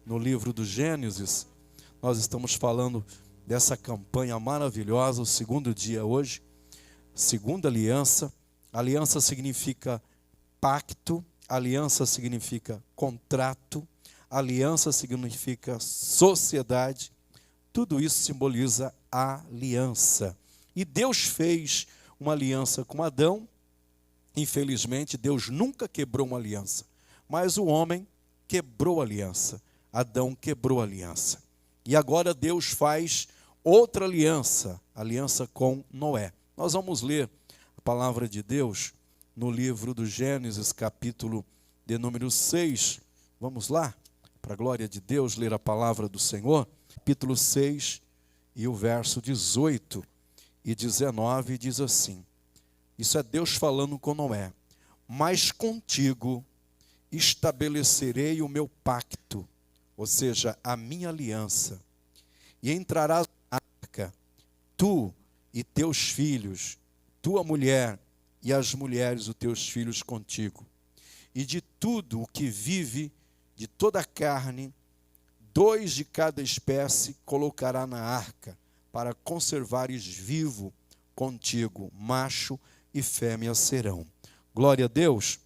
no livro do Gênesis. Nós estamos falando dessa campanha maravilhosa, o segundo dia hoje, segunda aliança. Aliança significa pacto, aliança significa contrato, aliança significa sociedade. Tudo isso simboliza aliança. E Deus fez uma aliança com Adão. Infelizmente, Deus nunca quebrou uma aliança, mas o homem quebrou a aliança. Adão quebrou a aliança. E agora Deus faz outra aliança, aliança com Noé. Nós vamos ler a palavra de Deus no livro do Gênesis, capítulo de número 6. Vamos lá, para a glória de Deus, ler a palavra do Senhor. Capítulo 6 e o verso 18 e 19 diz assim. Isso é Deus falando com Noé. Mas contigo estabelecerei o meu pacto, ou seja, a minha aliança. E entrarás na arca, tu e teus filhos, tua mulher e as mulheres dos teus filhos contigo. E de tudo o que vive, de toda a carne, 2 de cada espécie colocará na arca, para conservares vivo contigo, macho e fêmea serão. Glória a Deus.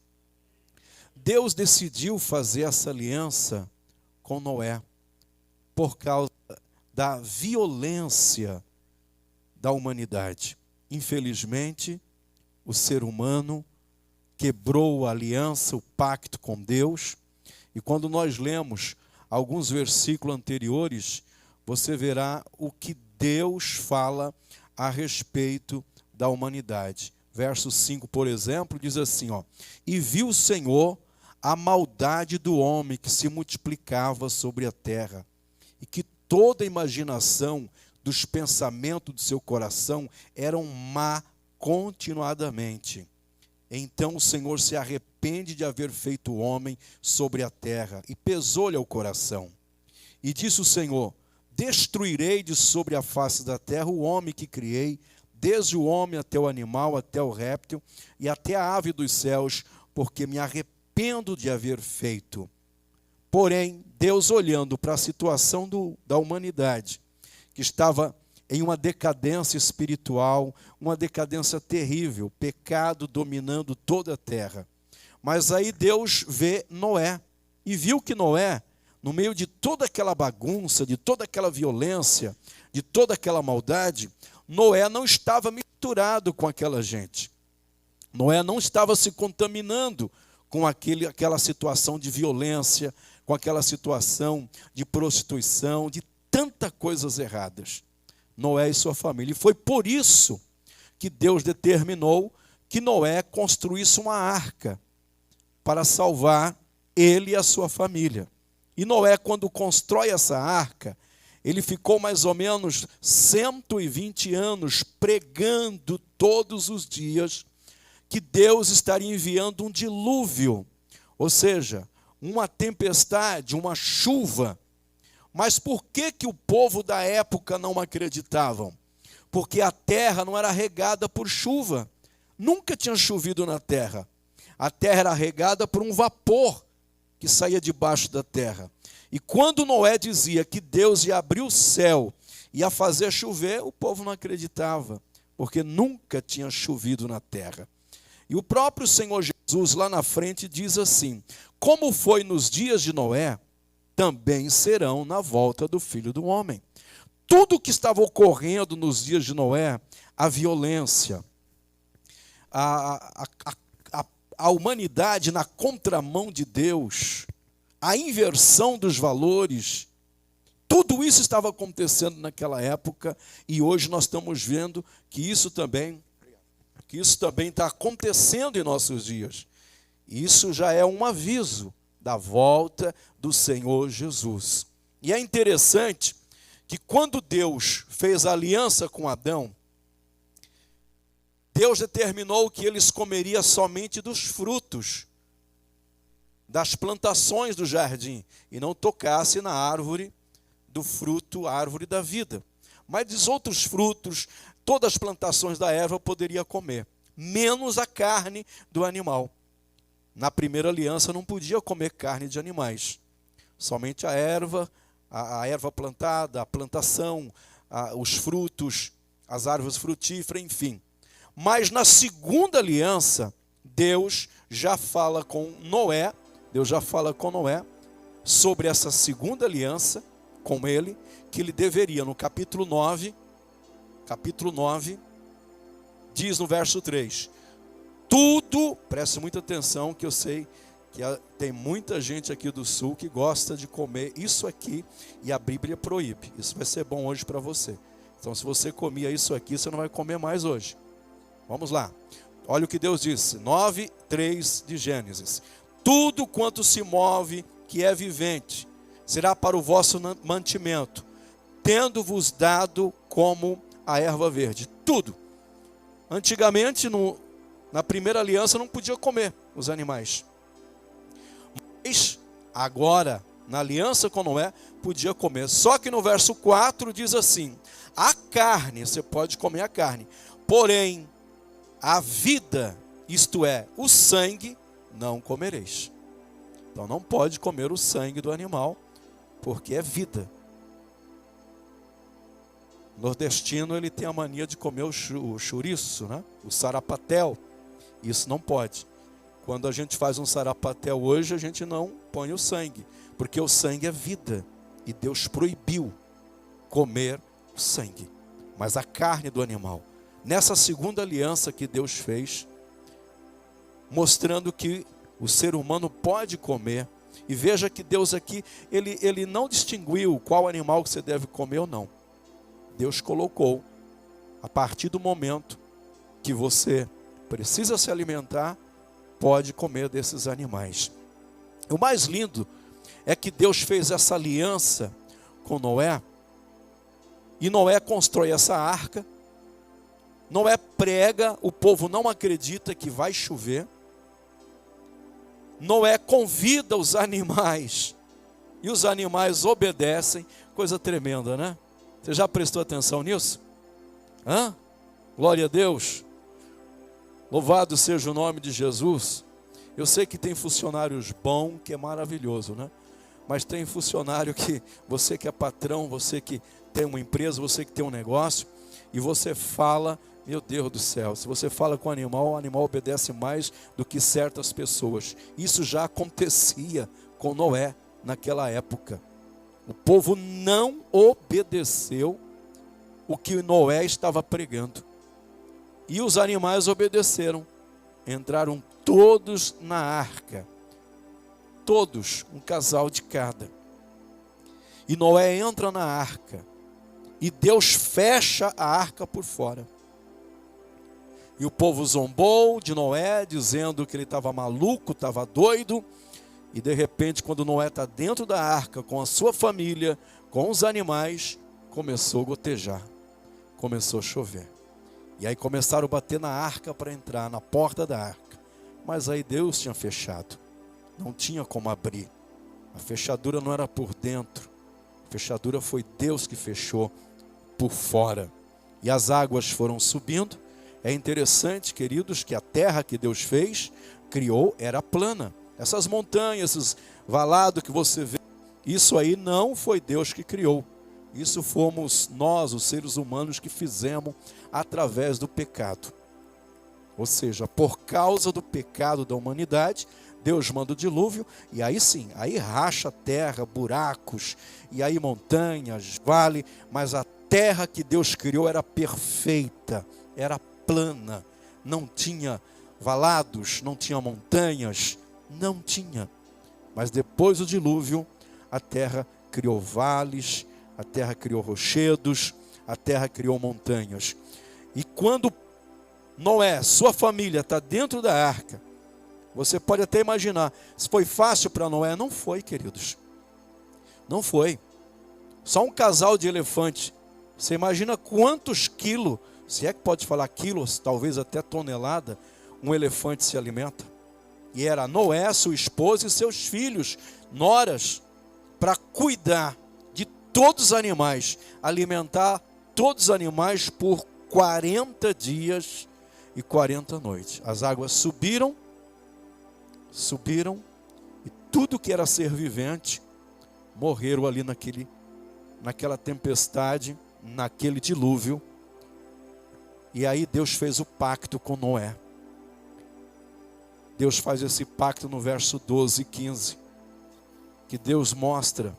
Deus decidiu fazer essa aliança com Noé por causa da violência da humanidade. Infelizmente, o ser humano quebrou a aliança, o pacto com Deus. E quando nós lemos alguns versículos anteriores, você verá o que Deus fala a respeito da humanidade. Verso 5, por exemplo, diz assim, e viu o Senhor a maldade do homem que se multiplicava sobre a terra, e que toda a imaginação dos pensamentos do seu coração eram má continuadamente. Então o Senhor se arrepende de haver feito o homem sobre a terra, e pesou-lhe ao coração. E disse o Senhor, destruirei de sobre a face da terra o homem que criei, desde o homem até o animal, até o réptil e até a ave dos céus, porque me arrependo de haver feito. Porém, Deus, olhando para a situação da humanidade, que estava em uma decadência espiritual, uma decadência terrível, pecado dominando toda a terra. Mas aí Deus vê Noé, e viu que Noé, no meio de toda aquela bagunça, de toda aquela violência, de toda aquela maldade, Noé não estava misturado com aquela gente. Noé não estava se contaminando com aquela situação de violência, com aquela situação de prostituição, de tantas coisas erradas. Noé e sua família. E foi por isso que Deus determinou que Noé construísse uma arca para salvar ele e a sua família. E Noé, quando constrói essa arca, ele ficou mais ou menos 120 anos pregando todos os dias que Deus estaria enviando um dilúvio, ou seja, uma tempestade, uma chuva. Mas por que o povo da época não acreditavam? Porque a terra não era regada por chuva. Nunca tinha chovido na terra. A terra era regada por um vapor que saía debaixo da terra. E quando Noé dizia que Deus ia abrir o céu, ia fazer chover, o povo não acreditava, porque nunca tinha chovido na terra. E o próprio Senhor Jesus lá na frente diz assim, como foi nos dias de Noé, também serão na volta do Filho do Homem. Tudo o que estava ocorrendo nos dias de Noé, a violência, a humanidade na contramão de Deus, a inversão dos valores, tudo isso estava acontecendo naquela época, e hoje nós estamos vendo que isso também está acontecendo em nossos dias. Isso já é um aviso da volta do Senhor Jesus. E é interessante que quando Deus fez a aliança com Adão, Deus determinou que eles comeriam somente dos frutos das plantações do jardim, e não tocasse na árvore do fruto, a árvore da vida. Mas dos outros frutos, todas as plantações da erva poderia comer, menos a carne do animal. Na primeira aliança não podia comer carne de animais, somente a erva plantada, a plantação, os frutos, as árvores frutíferas, enfim. Mas na segunda aliança, Deus já fala com Noé sobre essa segunda aliança com ele, que ele deveria, no capítulo 9, diz no verso 3, tudo, preste muita atenção, que eu sei que tem muita gente aqui do sul que gosta de comer isso aqui, e a Bíblia proíbe. Isso vai ser bom hoje para você. Então, se você comia isso aqui, você não vai comer mais hoje. Vamos lá. Olha o que Deus disse, 9:3 de Gênesis. Tudo quanto se move, que é vivente, será para o vosso mantimento, tendo-vos dado como a erva verde. Tudo. Antigamente, na primeira aliança, não podia comer os animais. Mas agora, na aliança com Noé, podia comer. Só que no verso 4 diz assim, a carne, você pode comer a carne, porém, a vida, isto é, o sangue, não comereis. Então não pode comer o sangue do animal, porque é vida. O nordestino, ele tem a mania de comer o chouriço, né? O sarapatel. Isso não pode. Quando a gente faz um sarapatel hoje, a gente não põe o sangue, porque o sangue é vida, e Deus proibiu comer o sangue, mas a carne do animal. Nessa segunda aliança que Deus fez, mostrando que o ser humano pode comer, e veja que Deus aqui, ele não distinguiu qual animal que você deve comer ou não. Deus colocou, a partir do momento que você precisa se alimentar, pode comer desses animais. O mais lindo é que Deus fez essa aliança com Noé, e Noé constrói essa arca. Noé prega, o povo não acredita que vai chover. Noé convida os animais, e os animais obedecem. Coisa tremenda, né? Você já prestou atenção nisso? Glória a Deus. Louvado seja o nome de Jesus. Eu sei que tem funcionários bons, que é maravilhoso, né? Mas tem funcionário que, você que é patrão, você que tem uma empresa, você que tem um negócio, e você fala, meu Deus do céu, se você fala com o animal obedece mais do que certas pessoas. Isso já acontecia com Noé naquela época. O povo não obedeceu o que Noé estava pregando. E os animais obedeceram. Entraram todos na arca. Todos, um casal de cada. E Noé entra na arca. E Deus fecha a arca por fora. E o povo zombou de Noé, dizendo que ele estava maluco, estava doido. E de repente, quando Noé está dentro da arca, com a sua família, com os animais, começou a gotejar. Começou a chover. E aí começaram a bater na arca para entrar, na porta da arca. Mas aí Deus tinha fechado. Não tinha como abrir. A fechadura não era por dentro. A fechadura foi Deus que fechou por fora. E as águas foram subindo. É interessante, queridos, que a terra que Deus fez, criou, era plana. Essas montanhas, esses valados que você vê, isso aí não foi Deus que criou. Isso fomos nós, os seres humanos, que fizemos através do pecado. Ou seja, por causa do pecado da humanidade, Deus manda o dilúvio, e aí sim, aí racha a terra, buracos, e aí montanhas, vale, mas a terra que Deus criou era perfeita, era plana, não tinha valados, não tinha montanhas, não tinha. Mas depois do dilúvio, a terra criou vales, a terra criou rochedos, a terra criou montanhas. E quando Noé, sua família, está dentro da arca, você pode até imaginar, se foi fácil para Noé, não foi, queridos. Não foi. Só um casal de elefante. Você imagina quantos quilos, se é que pode falar quilos, talvez até tonelada, um elefante se alimenta. E era Noé, sua esposa e seus filhos, noras, para cuidar de todos os animais, alimentar todos os animais por 40 dias e 40 noites. As águas subiram, e tudo que era ser vivente morreram ali naquela tempestade, naquele dilúvio. E aí Deus fez o pacto com Noé. Deus faz esse pacto no verso 12 e 15, que Deus mostra,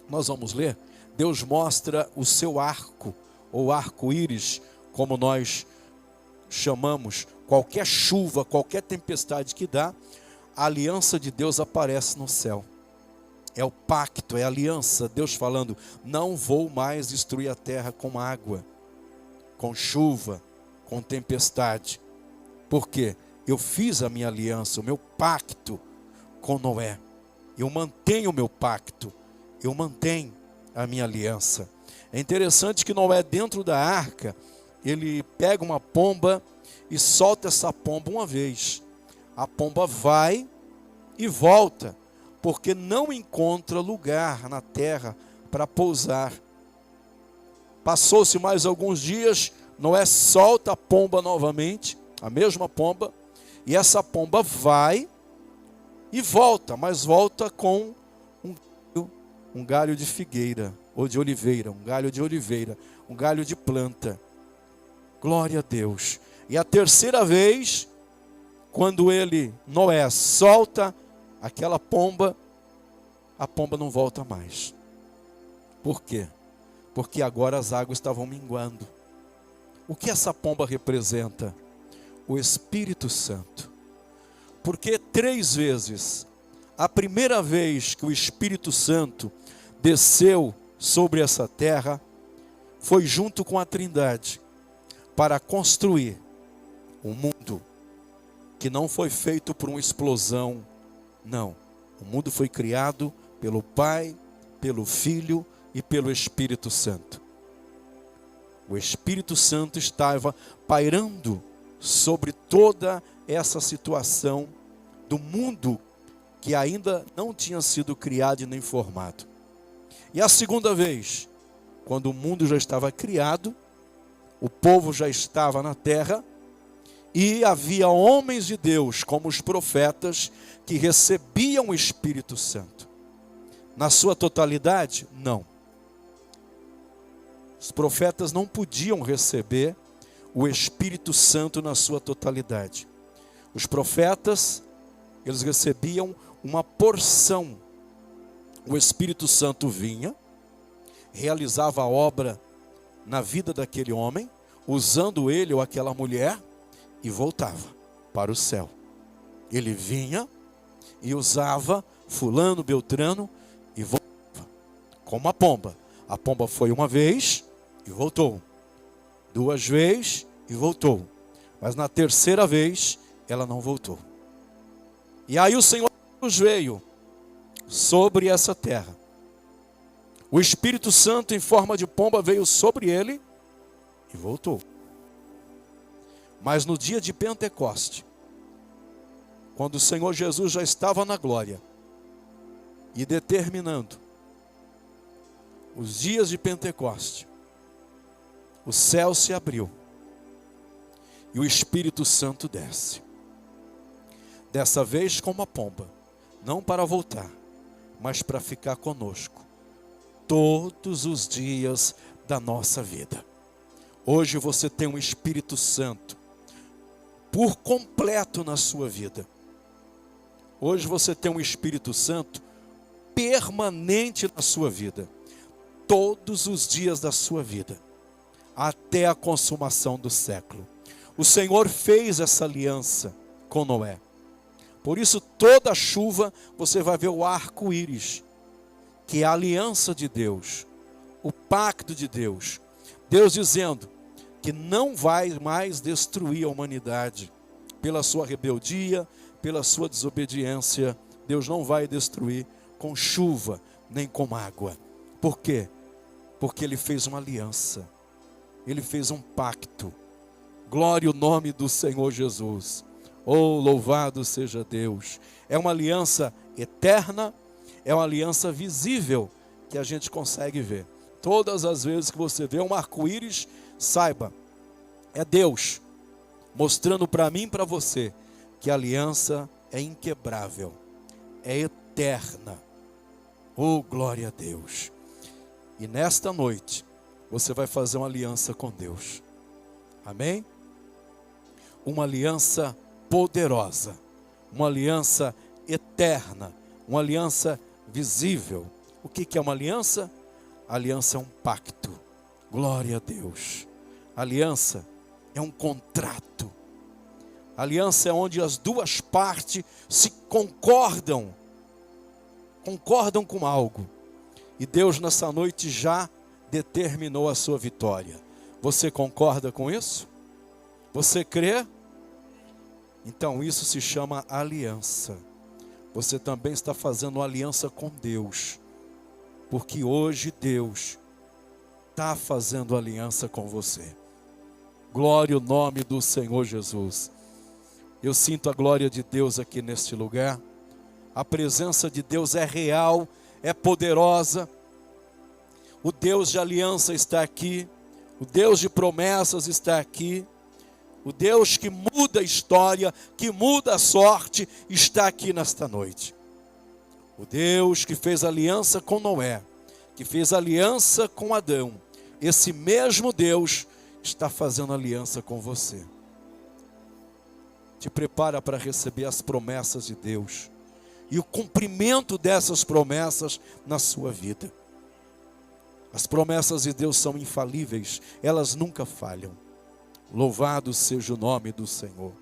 nós vamos ler, Deus mostra o seu arco, ou arco-íris, como nós chamamos, qualquer chuva, qualquer tempestade que dá, a aliança de Deus aparece no céu. É o pacto, é a aliança, Deus falando, não vou mais destruir a terra com água, com chuva, com tempestade. Por quê? Eu fiz a minha aliança, o meu pacto com Noé. Eu mantenho o meu pacto, eu mantenho a minha aliança. É interessante que Noé, dentro da arca, ele pega uma pomba e solta essa pomba uma vez. A pomba vai e volta, porque não encontra lugar na terra para pousar. Passou-se mais alguns dias, Noé solta a pomba novamente, a mesma pomba, e essa pomba vai e volta, mas volta com um galho de figueira, ou de oliveira, um galho de oliveira, um galho de planta. Glória a Deus. E a terceira vez, quando Noé solta aquela pomba, a pomba não volta mais. Por quê? Porque agora as águas estavam minguando. O que essa pomba representa? O Espírito Santo. Porque 3 vezes, a primeira vez que o Espírito Santo desceu sobre essa terra, foi junto com a Trindade, para construir um mundo que não foi feito por uma explosão, não. O mundo foi criado pelo Pai, pelo Filho e pelo Espírito Santo. O Espírito Santo estava pairando sobre toda essa situação do mundo que ainda não tinha sido criado e nem formado. E a segunda vez, quando o mundo já estava criado, o povo já estava na terra, e havia homens de Deus, como os profetas, que recebiam o Espírito Santo. Na sua totalidade? Não. Os profetas não podiam receber o Espírito Santo na sua totalidade. Os profetas, eles recebiam uma porção. O Espírito Santo vinha, realizava a obra na vida daquele homem, usando ele ou aquela mulher, e voltava para o céu. Ele vinha e usava fulano, beltrano, e voltava, como a pomba. A pomba foi uma vez e voltou, 2 vezes e voltou, mas na terceira vez ela não voltou. E aí o Senhor veio sobre essa terra. O Espírito Santo em forma de pomba veio sobre ele e voltou. Mas no dia de Pentecoste, quando o Senhor Jesus já estava na glória e determinando os dias de Pentecoste, o céu se abriu e o Espírito Santo desce. Dessa vez como a pomba, não para voltar, mas para ficar conosco todos os dias da nossa vida. Hoje você tem um Espírito Santo por completo na sua vida. Hoje você tem um Espírito Santo permanente na sua vida, todos os dias da sua vida, até a consumação do século. O Senhor fez essa aliança com Noé. Por isso, toda chuva você vai ver o arco-íris, que é a aliança de Deus, o pacto de Deus. Deus dizendo que não vai mais destruir a humanidade pela sua rebeldia, pela sua desobediência. Deus não vai destruir com chuva, nem com água. Por quê? Porque Ele fez uma aliança, Ele fez um pacto. Glória ao nome do Senhor Jesus. Oh, louvado seja Deus. É uma aliança eterna, é uma aliança visível, que a gente consegue ver. Todas as vezes que você vê um arco-íris, saiba, é Deus mostrando para mim e para você que a aliança é inquebrável, é eterna. Oh, glória a Deus. E nesta noite, você vai fazer uma aliança com Deus. Amém? Uma aliança poderosa, uma aliança eterna, uma aliança visível. O que é uma aliança? A aliança é um pacto. Glória a Deus. A aliança é um contrato. A aliança é onde as duas partes se concordam com algo. E Deus nessa noite já determinou a sua vitória. Você concorda com isso? Você crê? Então isso se chama aliança. Você também está fazendo uma aliança com Deus. Porque hoje Deus está fazendo aliança com você. Glória ao nome do Senhor Jesus. Eu sinto a glória de Deus aqui neste lugar. A presença de Deus é real, é poderosa. O Deus de aliança está aqui. O Deus de promessas está aqui. O Deus que muda a história, que muda a sorte, está aqui nesta noite. O Deus que fez aliança com Noé, que fez aliança com Adão, esse mesmo Deus está fazendo aliança com você. Te prepara para receber as promessas de Deus e o cumprimento dessas promessas na sua vida. As promessas de Deus são infalíveis, elas nunca falham. Louvado seja o nome do Senhor.